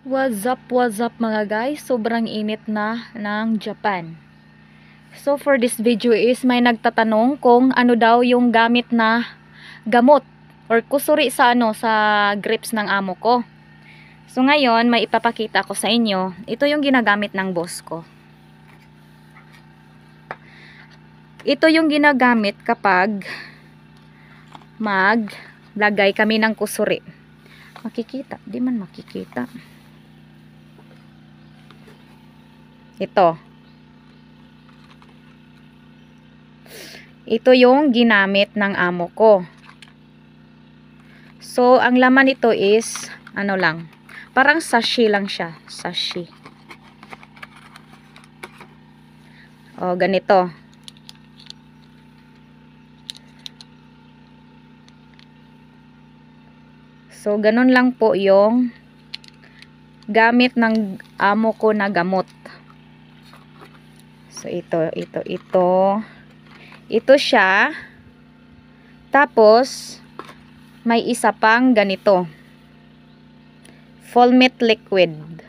What's up mga guys? Sobrang init na ng Japan. So for this video is may nagtatanong kung ano daw yung gamit na gamot or kusuri sa sa grapes ng amo ko. So ngayon may ipapakita ko sa inyo. Ito yung ginagamit ng boss ko. Ito yung ginagamit kapag maglagay kami ng kusuri. Makikita, di man makikita. Ito yung ginamit ng amo ko. So ang laman nito is ano lang, parang sashi lang siya, sashi. O ganito. So ganun lang po yung gamit ng amo ko na gamot. So ito siya. Tapos may isa pang ganito, Fulmit liquid.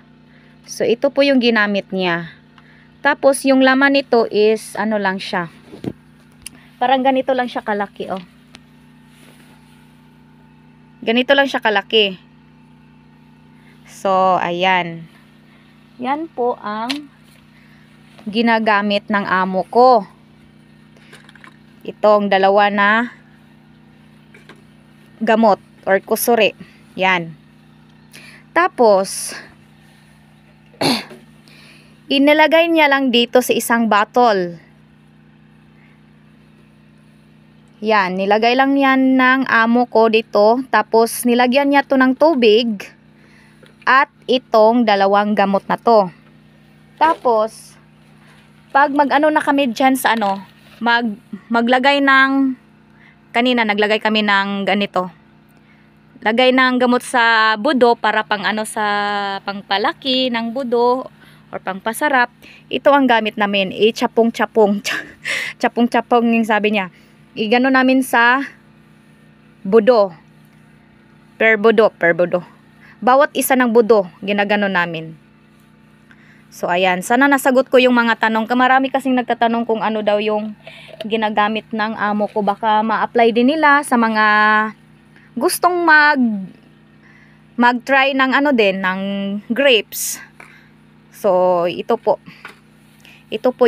So ito po yung ginamit niya. Tapos yung laman nito is ano lang siya, parang ganito lang siya kalaki, oh. Ganito lang siya kalaki. So ayan, yan po ang ginagamit ng amo ko. Itong dalawa na gamot or kusuri. Yan. Tapos inilagay niya lang dito sa isang bottle. Yan, nilagay lang yan ng amo ko dito. Tapos nilagyan niya to ng tubig at itong dalawang gamot na to. Tapos pag mag-ano na kami dyan sa maglagay ng, kanina naglagay kami ng ganito, lagay ng gamot sa budo para pang sa pangpalaki ng budo or pangpasarap. Ito ang gamit namin, chapong-chapong chapong-chapong yung sabi niya. Igano namin sa budo, per budo. Bawat isa ng budo ginagano namin. So ayan, sana nasagot ko yung mga tanong. Marami kasing nagtatanong kung ano daw yung ginagamit ng amo ko. Baka ma-apply din nila sa mga gustong mag-try ng ng grapes. So ito po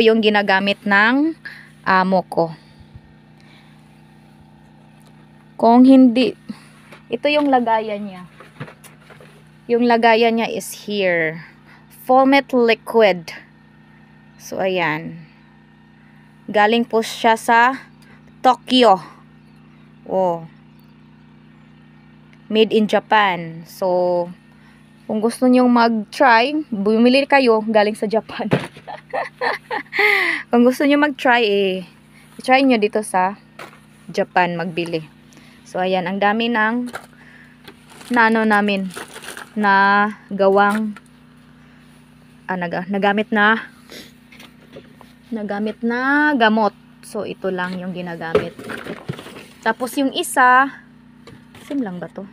yung ginagamit ng amo ko. Kung hindi, ito yung lagayan niya. Yung lagayan niya is here. Fulmit liquid. So ayan, galing po siya sa Tokyo. Oh, made in Japan. So kung gusto nyong mag-try, bumili kayo galing sa Japan. Kung gusto nyo mag-try, try nyo dito sa Japan magbili. So ayan, ang dami ng namin na gawang nagamit na gamot. So ito lang yung ginagamit. Tapos yung isa, sim lang ba to?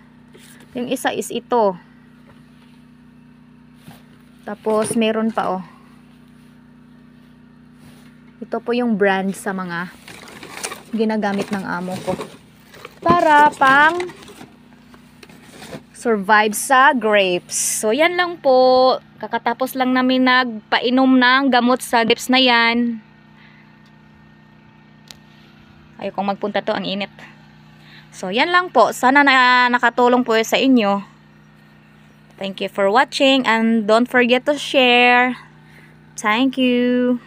Yung isa is ito. Tapos meron pa, oh. Ito po yung brand sa mga ginagamit ng amo ko para pang survive sa grapes. So yan lang po. Kakatapos lang namin nagpainom ng gamot sa grapes na yan. Ayokong magpunta to, ang init. So yan lang po. Sana nakatulong po sa inyo. Thank you for watching and don't forget to share. Thank you.